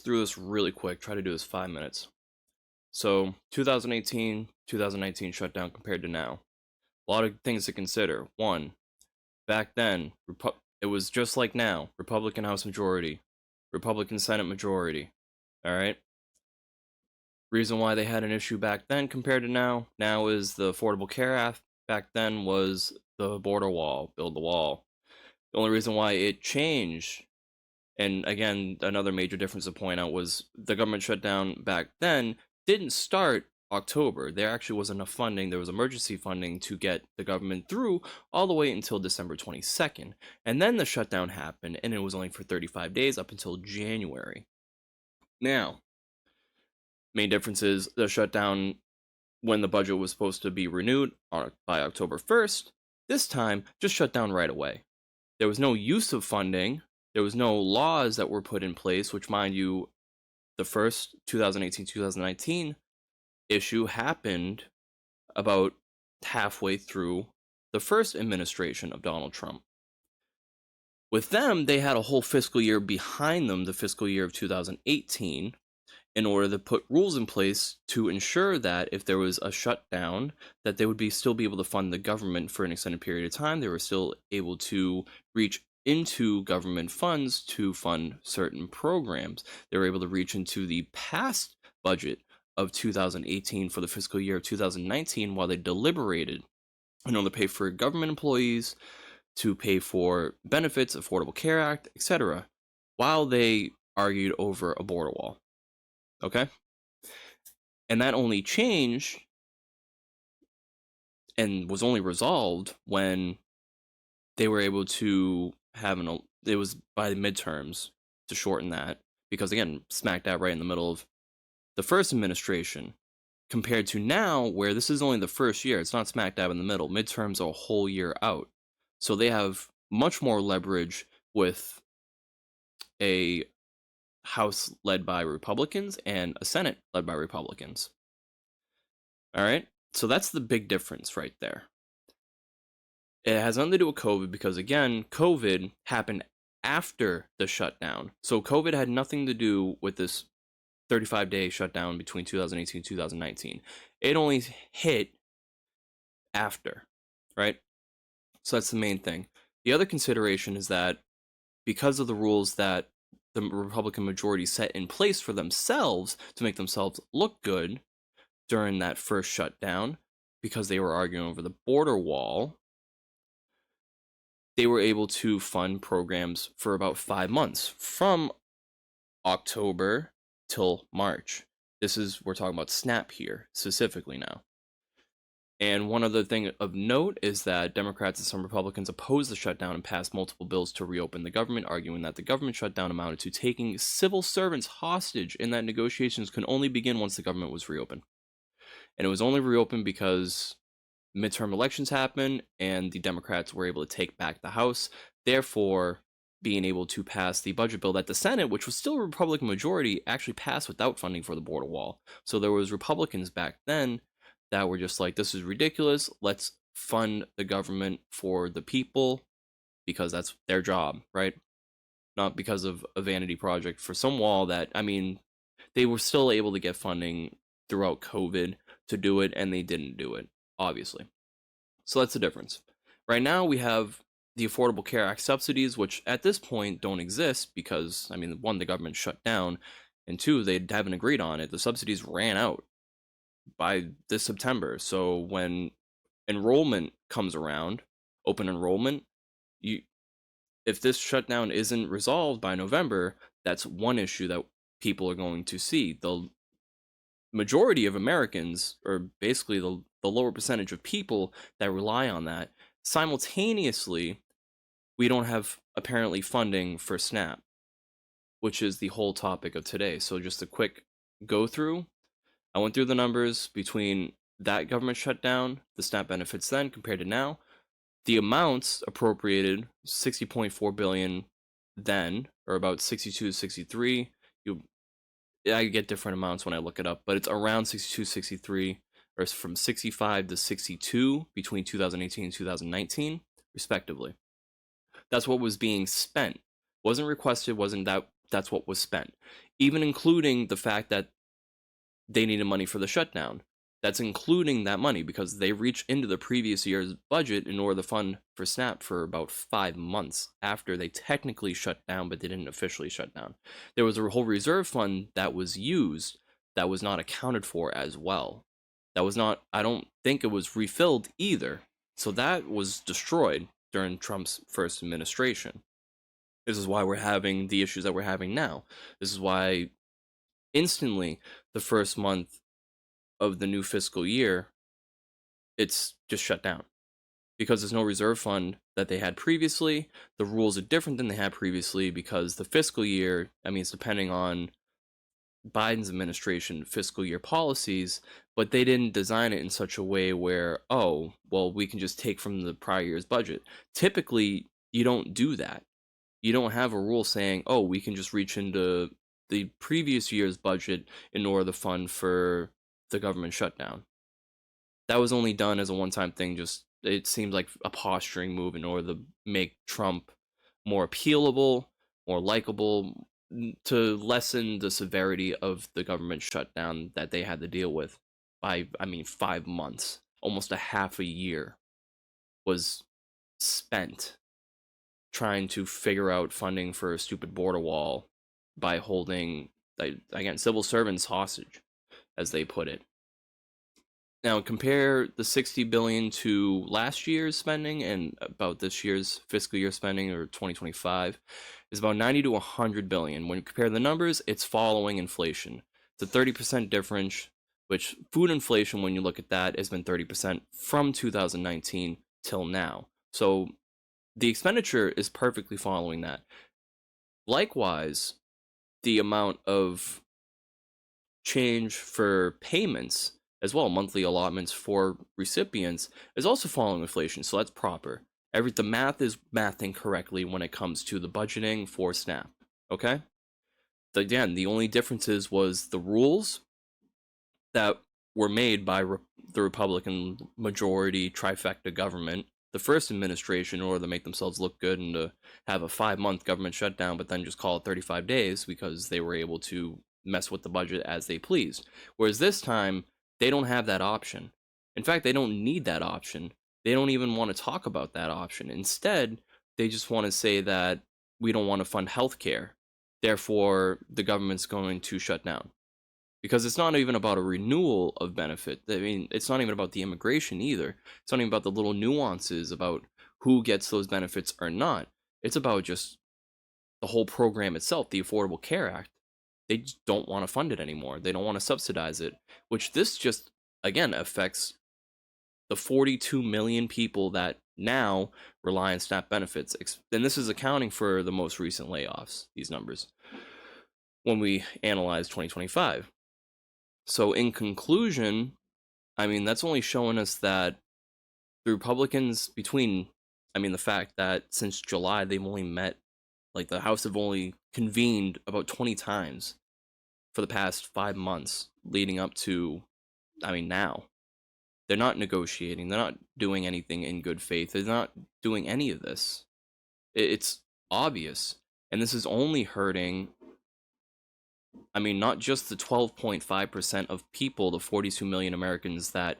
through this really quick. Try to do this 5 minutes. So 2018, 2019 shutdown compared to now. A lot of things to consider. One, back then, it was just like now. Republican House majority, Republican Senate majority. All right. Reason why they had an issue back then compared to now is the Affordable Care Act. Back then was the border wall, build the wall. The only reason why it changed, and again, another major difference to point out, was the government shutdown back then didn't start October. There actually was enough funding. There was emergency funding to get the government through all the way until December 22nd. And then the shutdown happened, and it was only for 35 days up until January. Now, main difference is the shutdown when the budget was supposed to be renewed by October 1st, this time just shut down right away. There was no use of funding. There was no laws that were put in place, which, mind you, the first 2018-2019 issue happened about halfway through the first administration of Donald Trump. With them, they had a whole fiscal year behind them, the fiscal year of 2018, in order to put rules in place to ensure that if there was a shutdown, that they would still be able to fund the government for an extended period of time. They were still able to reach into government funds to fund certain programs. They were able to reach into the past budget of 2018 for the fiscal year of 2019 while they deliberated in order to pay for government employees, to pay for benefits, Affordable Care Act, etc., while they argued over a border wall. Okay? And that only changed and was only resolved when they were able to have it was by the midterms, to shorten that, because again, smack dab right in the middle of the first administration, compared to now where this is only the first year. It's not smack dab in the middle. Midterms are a whole year out. So they have much more leverage with a House led by Republicans and a Senate led by Republicans. All right? So that's the big difference right there. It has nothing to do with COVID because, again, COVID happened after the shutdown. So COVID had nothing to do with this 35-day shutdown between 2018 and 2019. It only hit after, right? So that's the main thing. The other consideration is that because of the rules that the Republican majority set in place for themselves to make themselves look good during that first shutdown, because they were arguing over the border wall, they were able to fund programs for about 5 months, from October till March. We're talking about SNAP here, specifically now. And one other thing of note is that Democrats and some Republicans opposed the shutdown and passed multiple bills to reopen the government, arguing that the government shutdown amounted to taking civil servants hostage and that negotiations could only begin once the government was reopened. And it was only reopened because midterm elections happened and the Democrats were able to take back the House, therefore being able to pass the budget bill that the Senate, which was still a Republican majority, actually passed without funding for the border wall. So there was Republicans back then that were just like, this is ridiculous. Let's fund the government for the people because that's their job, right? Not because of a vanity project for some wall that, I mean, they were still able to get funding throughout COVID to do it, and they didn't do it, obviously. So that's the difference. Right now, we have the Affordable Care Act subsidies, which at this point don't exist because, I mean, one, the government shut down, and two, they haven't agreed on it. The subsidies ran out by this September. So when enrollment comes around, open enrollment, if this shutdown isn't resolved by November, that's one issue that people are going to see. The majority of Americans, or basically the lower percentage of people that rely on that, simultaneously, we don't have apparently funding for SNAP, which is the whole topic of today. So just a quick go through. I went through the numbers between that government shutdown, the SNAP benefits then compared to now. The amounts appropriated, 60.4 billion then, or about 62 to 63. I get different amounts when I look it up, but it's around 62, 63, or from 65 to 62 between 2018 and 2019, respectively. That's what was being spent. Wasn't requested, that's what was spent. even including the fact that they needed money for the shutdown. That's including that money because they reached into the previous year's budget in order to fund for SNAP for about 5 months after they technically shut down, but they didn't officially shut down. There was a whole reserve fund that was used that was not accounted for as well. That was not, I don't think it was refilled either. So that was destroyed during Trump's first administration. This is why we're having the issues that we're having now. This is why instantly the first month of the new fiscal year, it's just shut down because there's no reserve fund that they had previously. The rules are different than they had previously because the fiscal year, I mean, it's depending on Biden's administration fiscal year policies, but they didn't design it in such a way where, oh, well, we can just take from the prior year's budget. Typically, you don't do that. You don't have a rule saying, oh, we can just reach into the previous year's budget in order to fund for the government shutdown. That was only done as a one-time thing. Just it seems like a posturing move in order to make Trump more appealable, more likable, to lessen the severity of the government shutdown that they had to deal with by, I mean, 5 months. Almost a half a year was spent trying to figure out funding for a stupid border wall by holding, again, civil servants hostage, as they put it. Now compare the 60 billion to last year's spending and about this year's fiscal year spending, or 2025, is about 90 to 100 billion. When you compare the numbers, it's following inflation. It's a 30% difference, which food inflation, when you look at that, has been 30% from 2019 till now. So the expenditure is perfectly following that. Likewise, the amount of change for payments as well, monthly allotments for recipients, is also following inflation, so that's proper. The math is mathing correctly when it comes to the budgeting for SNAP, okay? Again, the only differences was the rules that were made by the Republican majority trifecta government, the first administration, in order to make themselves look good and to have a 5-month government shutdown, but then just call it 35 days because they were able to mess with the budget as they pleased. Whereas this time, they don't have that option. In fact, they don't need that option. They don't even want to talk about that option. Instead, they just want to say that we don't want to fund healthcare. Therefore, the government's going to shut down. Because it's not even about a renewal of benefit. I mean, it's not even about the immigration either. It's not even about the little nuances about who gets those benefits or not. It's about just the whole program itself, the Affordable Care Act. They just don't want to fund it anymore. They don't want to subsidize it, which this just, again, affects the 42 million people that now rely on SNAP benefits. And this is accounting for the most recent layoffs, these numbers, when we analyze 2025. So in conclusion, I mean, that's only showing us that the Republicans the fact that since July, they've only met, like the House have only convened about 20 times for the past 5 months leading up to, now. They're not negotiating. They're not doing anything in good faith. They're not doing any of this. It's obvious. And this is only hurting, not just the 12.5% of people, the 42 million Americans that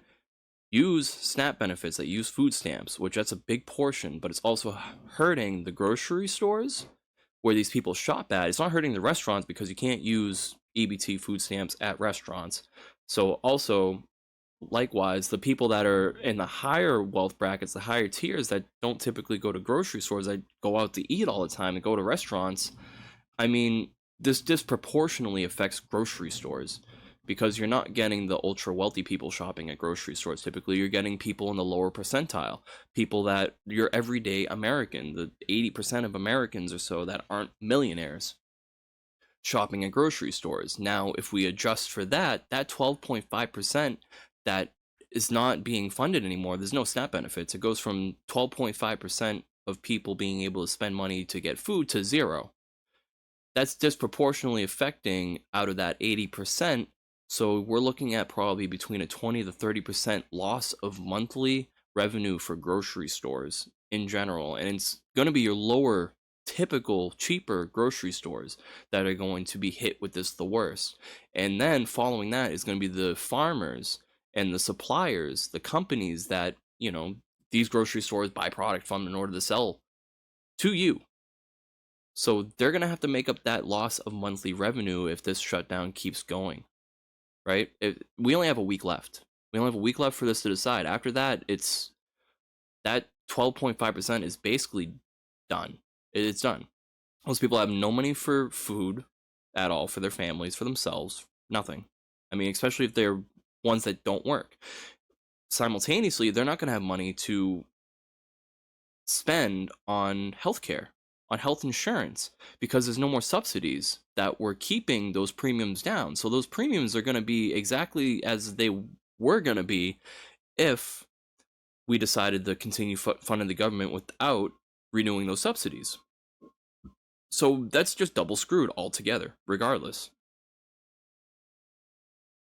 use SNAP benefits, that use food stamps, which that's a big portion, but it's also hurting the grocery stores where these people shop at. It's not hurting the restaurants because you can't use EBT food stamps at restaurants. So also, likewise, the people that are in the higher wealth brackets, the higher tiers that don't typically go to grocery stores, that go out to eat all the time and go to restaurants, this disproportionately affects grocery stores because you're not getting the ultra wealthy people shopping at grocery stores. Typically, you're getting people in the lower percentile, people that your everyday American, the 80% of Americans or so that aren't millionaires, shopping at grocery stores. Now, if we adjust for that 12.5% that is not being funded anymore, there's no SNAP benefits. It goes from 12.5% of people being able to spend money to get food to zero. That's disproportionately affecting out of that 80%. So we're looking at probably between a 20 to 30% loss of monthly revenue for grocery stores in general. And it's going to be your lower typical cheaper grocery stores that are going to be hit with this the worst. And then following that is going to be the farmers and the suppliers, the companies that, these grocery stores buy product from in order to sell to you. So they're going to have to make up that loss of monthly revenue if this shutdown keeps going, right? We only have a week left. We only have a week left for this to decide. After that, it's that 12.5% is basically done. It's done. Most people have no money for food at all, for their families, for themselves, nothing. I mean, especially if they're ones that don't work. Simultaneously, they're not going to have money to spend on healthcare, on health insurance, because there's no more subsidies that were keeping those premiums down. So those premiums are going to be exactly as they were going to be if we decided to continue funding the government without renewing those subsidies. So that's just double screwed altogether, regardless.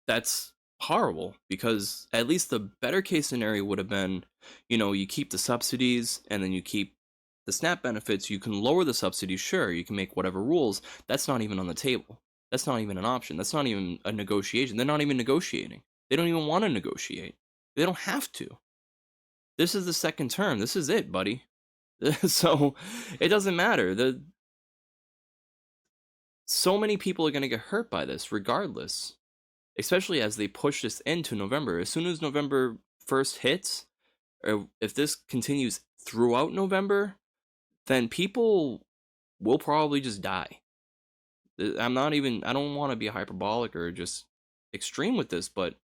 That's horrible, because at least the better case scenario would have been, you keep the subsidies and then you keep the SNAP benefits. You can lower the subsidies, sure, you can make whatever rules. That's not even on the table. That's not even an option. That's not even a negotiation. They're not even negotiating. They don't even want to negotiate. They don't have to. This is the second term. This is it, buddy. So it doesn't matter. So many people are going to get hurt by this regardless, especially as they push this into November. As soon as November 1st hits, or if this continues throughout November, then people will probably just die. I don't want to be hyperbolic or just extreme with this, but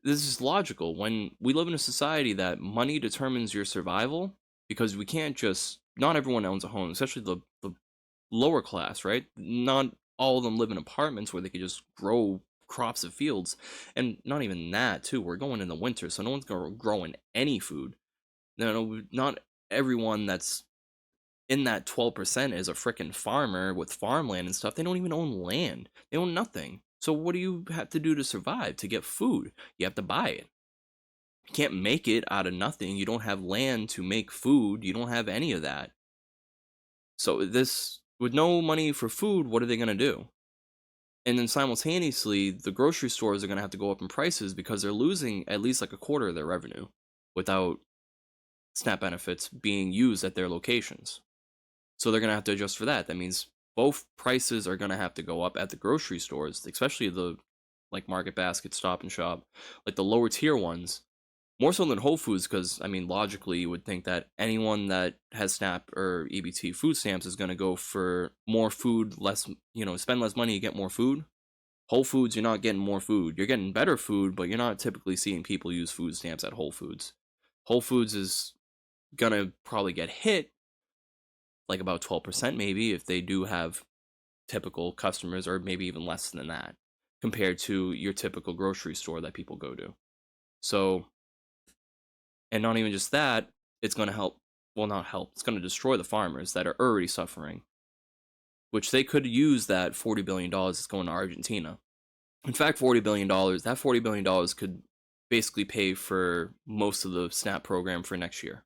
this is logical. When we live in a society that money determines your survival, because we can't not everyone owns a home, especially the lower class, right? Not all of them live in apartments where they could just grow crops of fields. And not even that, too. We're going in the winter, so no one's growing any food. No, not everyone that's in that 12% is a freaking farmer with farmland and stuff. They don't even own land. They own nothing. So what do you have to do to survive, to get food? You have to buy it. You can't make it out of nothing. You don't have land to make food. You don't have any of that. So with no money for food, what are they going to do? And then simultaneously, the grocery stores are going to have to go up in prices because they're losing at least like a quarter of their revenue without SNAP benefits being used at their locations. So they're going to have to adjust for that. That means both prices are going to have to go up at the grocery stores, especially the like Market Basket, Stop and Shop, like the lower tier ones. More so than Whole Foods, because, I mean, logically, you would think that anyone that has SNAP or EBT food stamps is going to go for more food, spend less money, you get more food. Whole Foods, you're not getting more food. You're getting better food, but you're not typically seeing people use food stamps at Whole Foods. Whole Foods is going to probably get hit, like about 12% maybe, if they do have typical customers, or maybe even less than that, compared to your typical grocery store that people go to. So, and not even just that, it's going to help, well, not help, it's going to destroy the farmers that are already suffering, which they could use that $40 billion that's going to Argentina. In fact, $40 billion, that $40 billion could basically pay for most of the SNAP program for next year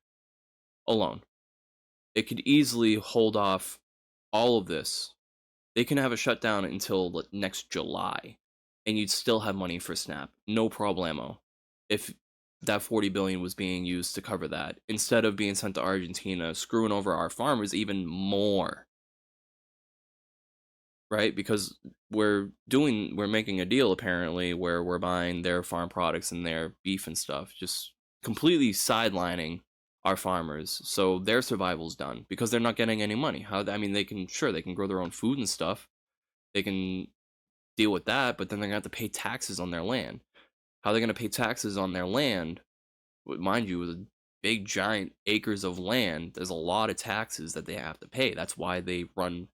alone. It could easily hold off all of this. They can have a shutdown until next July, and you'd still have money for SNAP. No problemo. If that 40 billion was being used to cover that, instead of being sent to Argentina, screwing over our farmers even more. Right? Because we're making a deal apparently where we're buying their farm products and their beef and stuff, just completely sidelining our farmers. So their survival's done because they're not getting any money. They can grow their own food and stuff. They can deal with that, but then they're going to have to pay taxes on their land. How are they going to pay taxes on their land? Mind you, with big giant acres of land, there's a lot of taxes that they have to pay. That's why they run,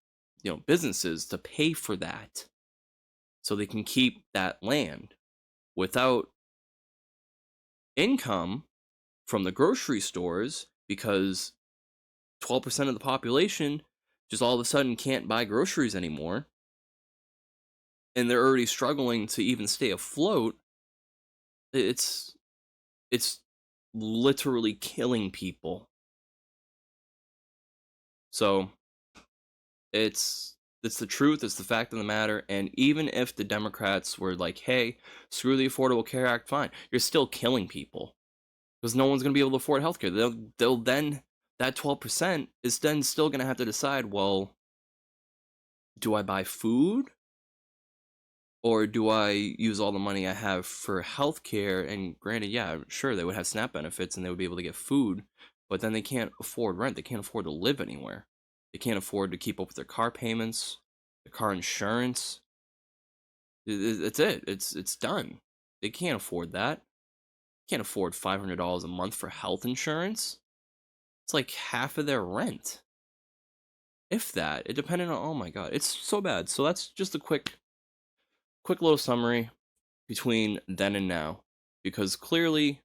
businesses to pay for that, so they can keep that land. Without income from the grocery stores, because 12% of the population just all of a sudden can't buy groceries anymore, and they're already struggling to even stay afloat, it's literally killing people. So It's the truth, it's the fact of the matter, and even if the Democrats were like, "Hey, screw the Affordable Care Act," fine. You're still killing people because no one's going to be able to afford healthcare. They'll then that 12% is then still going to have to decide, well, do I buy food or do I use all the money I have for healthcare? And granted, yeah, sure, they would have SNAP benefits and they would be able to get food, but then they can't afford rent. They can't afford to live anywhere. They can't afford to keep up with their car payments, their car insurance. That's it. It's done. They can't afford that. Can't afford $500 a month for health insurance. It's like half of their rent, if that. It depended on. Oh my god, it's so bad. So that's just a quick little summary between then and now, because clearly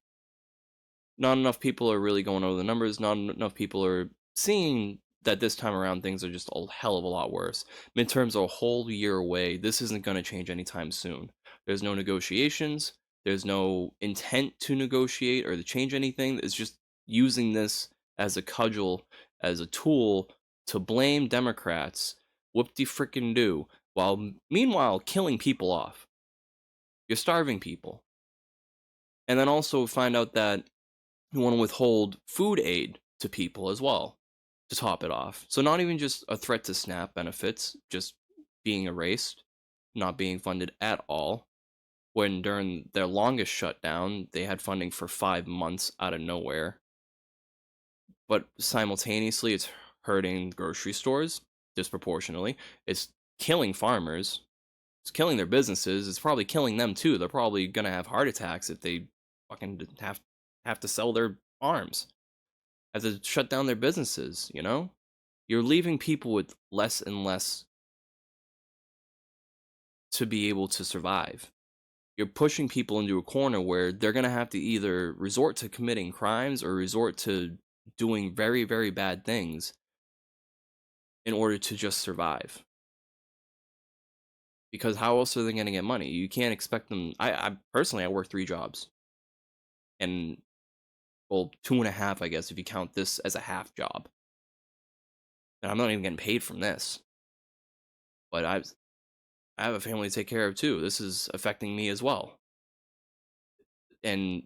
not enough people are really going over the numbers. Not enough people are seeing that this time around things are just a hell of a lot worse. Midterms are a whole year away. This isn't going to change anytime soon. There's no negotiations. There's no intent to negotiate or to change anything. It's just using this as a cudgel, as a tool to blame Democrats. Whoop de frickin' do. While meanwhile killing people off. You're starving people. And then also find out that you want to withhold food aid to people as well to top it off. So not even just a threat to SNAP benefits, just being erased, not being funded at all. When during their longest shutdown, they had funding for 5 months out of nowhere. But simultaneously, it's hurting grocery stores disproportionately. It's killing farmers. It's killing their businesses. It's probably killing them too. They're probably gonna have heart attacks if they fucking have to sell their farms, have to shut down their businesses. You're leaving people with less and less to be able to survive. You're pushing people into a corner where they're gonna have to either resort to committing crimes or resort to doing very, very bad things in order to just survive. Because how else are they going to get money? You can't expect them. I personally, I work 3 jobs, and well, 2.5, I guess, if you count this as a half job. And I'm not even getting paid from this. But I have a family to take care of too. This is affecting me as well. And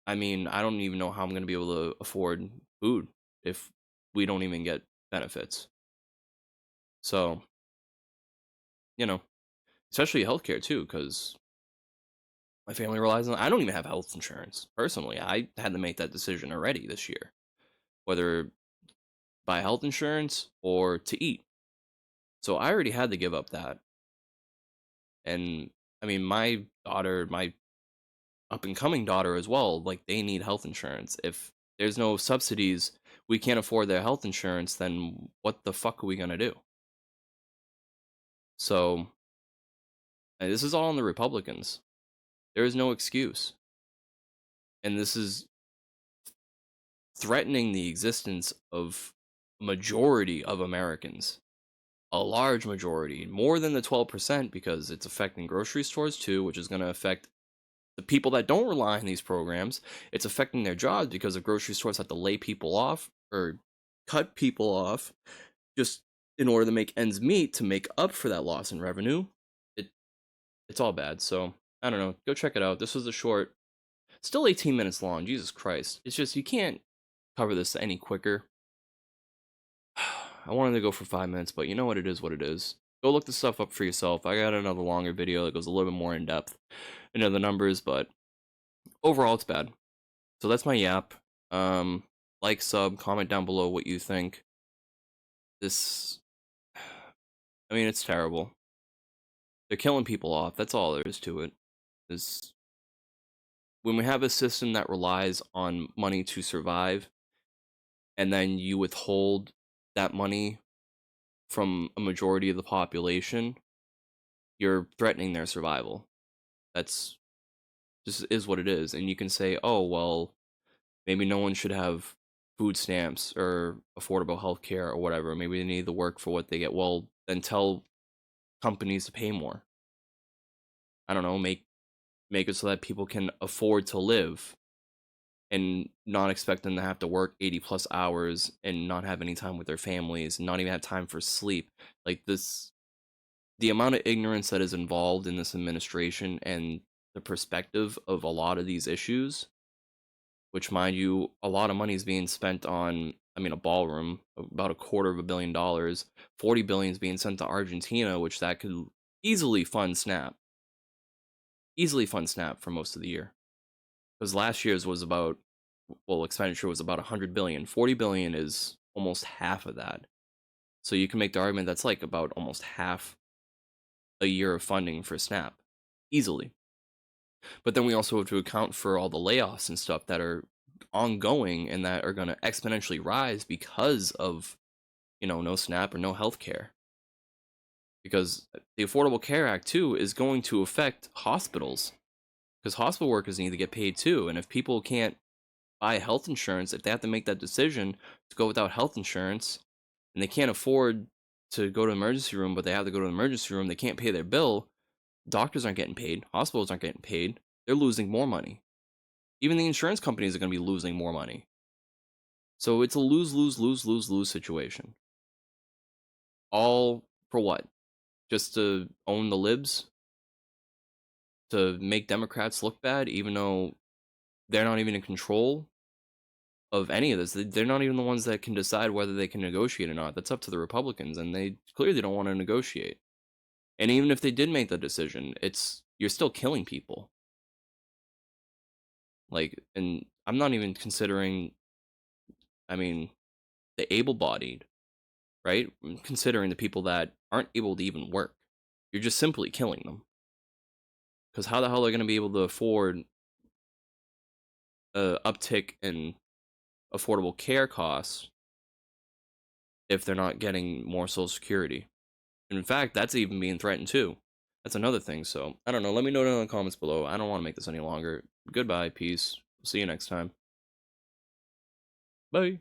I mean, I don't even know how I'm going to be able to afford food if we don't even get benefits. So, you know, especially healthcare too, because my family relies on. I don't even have health insurance personally. I had to make that decision already this year, whether buy health insurance or to eat. So I already had to give up that. And I mean, my daughter, my up and coming daughter as well, like they need health insurance. If there's no subsidies, we can't afford their health insurance, then what the fuck are we going to do? So this is all on the Republicans. There is no excuse. And this is threatening the existence of a majority of Americans. A large majority, more than the 12%, because it's affecting grocery stores too, which is going to affect the people that don't rely on these programs. It's affecting their jobs because the grocery stores have to lay people off or cut people off just in order to make ends meet to make up for that loss in revenue. It's all bad. So I don't know. Go check it out. This was a short, still 18 minutes long. Jesus Christ. It's just you can't cover this any quicker. I wanted to go for 5 minutes, but you know what it is, what it is. Go look the stuff up for yourself. I got another longer video that goes a little bit more in depth into the numbers, but overall it's bad. So that's my yap. Like, sub, comment down below what you think. This, I mean, it's terrible. They're killing people off. That's all there is to it. Is when we have a system that relies on money to survive, and then you withhold that money from a majority of the population, you're threatening their survival. That's just is what it is. And you can say, oh, well, maybe no one should have food stamps or affordable health care or whatever. Maybe they need to work for what they get. Well, then tell companies to pay more. I don't know, make it so that people can afford to live. and not expect them to have to work 80 plus hours and not have any time with their families, and not even have time for sleep. Like this, the amount of ignorance that is involved in this administration and the perspective of a lot of these issues, which, mind you, a lot of money is being spent on, I mean, a ballroom, about $250 million. 40 billion is being sent to Argentina, which that could easily fund Snap, for most of the year. Because last year's was about, well, expenditure was about 100 billion. 40 billion is almost half of that. So you can make the argument that's like about almost half a year of funding for Snap, easily. But then we also have to account for all the layoffs and stuff that are ongoing and that are going to exponentially rise because of, no Snap or no health care. Because the Affordable Care Act, too, is going to affect hospitals, because hospital workers need to get paid too. And if people can't buy health insurance, if they have to make that decision to go without health insurance, and they can't afford to go to the emergency room, but they have to go to the emergency room, they can't pay their bill, doctors aren't getting paid, hospitals aren't getting paid, they're losing more money. Even the insurance companies are going to be losing more money. So it's a lose, lose, lose, lose, lose situation. All for what? Just to own the libs? To make Democrats look bad, even though they're not even in control of any of this. They're not even the ones that can decide whether they can negotiate or not. That's up to the Republicans, and they clearly don't want to negotiate. And even if they did make the decision, you're still killing people. Like, and I'm not even considering, I mean, the able-bodied, right? I'm considering the people that aren't able to even work. You're just simply killing them. Because how the hell are they going to be able to afford a uptick in affordable care costs if they're not getting more Social Security? And in fact, that's even being threatened too. That's another thing. So I don't know. Let me know down in the comments below. I don't want to make this any longer. Goodbye. Peace. See you next time. Bye.